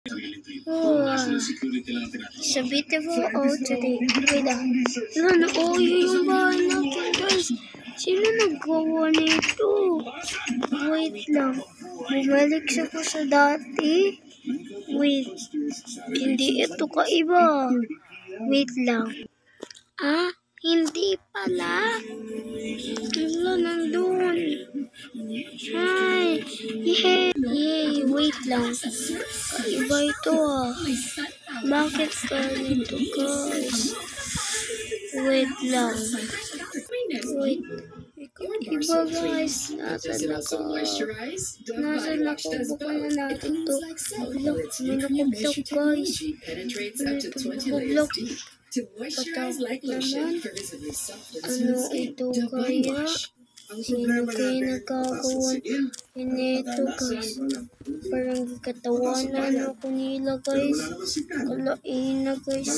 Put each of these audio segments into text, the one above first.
Oh, it's a beautiful out today. Wait lang. Ano, yung bahay natin, guys. Sino nagawa nito? Wait lang. Bumalik siya po sa dati. Wait. Hindi ito kaiba. Wait lang. Ah, hindi pala. Wala, nandun. Ay, yay, wait lang. Kaiba ito ah. Bakit ganito, guys? Wait lang. Wait. Iba, guys. Nasaan ako? Bukan na natin to. Look, may nakublok, guys. Nakublok. Patakot naman. Ano ito kaya? Sino kayo nagkagawan? Ito, guys. Parang katawanan ako nila, guys. Kalain na, guys.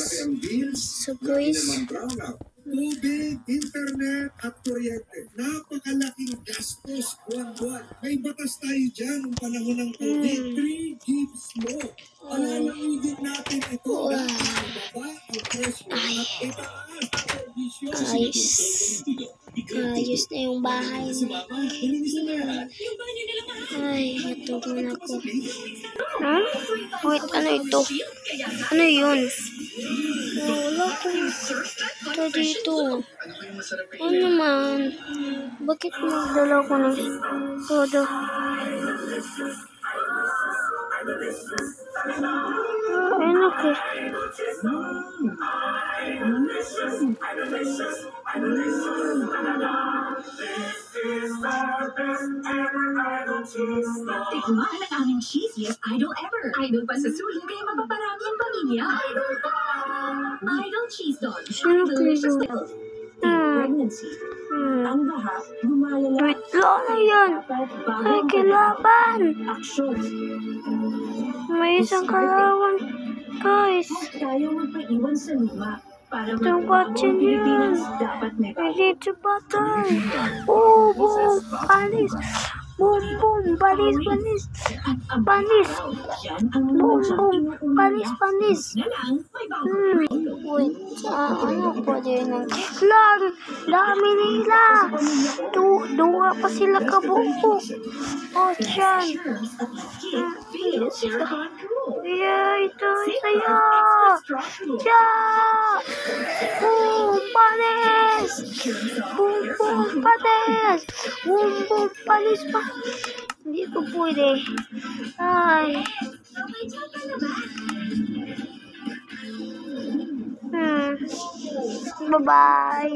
So, guys. Tubig, internet, at kuryente. Napakalaking gastos buwan-buwan. May batas tayo dyan ng panahon ng COVID. 3 gives law. Alalangin natin ito. Baba ang presyo at itaas. Ayos na yung bahay mo. Ay, natulog na ako. Huh? Wait, ano ito? Ano yun? Wala akong ito dito. Ano naman? Bakit magdala ko ng soda? Ano ka? Tikman ang aming cheesiest idol ever. Idol pa sa sulit kaya mapaparami ang pamilya. Idol pa! Idol cheese dog. Delicious little pregnancy. Ang lahat gumalala. Wait lang na yan. Ay, kilaban. Aksyon. May isang kalawan. Guys. Tayo magpaiwan sa luma. Para Itong watchin yan. dapat may May dito button. Oh, boom, panis. Boom, boom, panis, panis. Panis. Boom, boom, panis, panis. Wait, ano po din ang... Lang, dami nila. Duwa pa sila kabuo. Oh, dyan. Yeah, ito, saya. Yeah. Boom, panis. Boom, boom, panis. Boom, boom, panis pa. Hindi ko pwede. Ay. Bye-bye.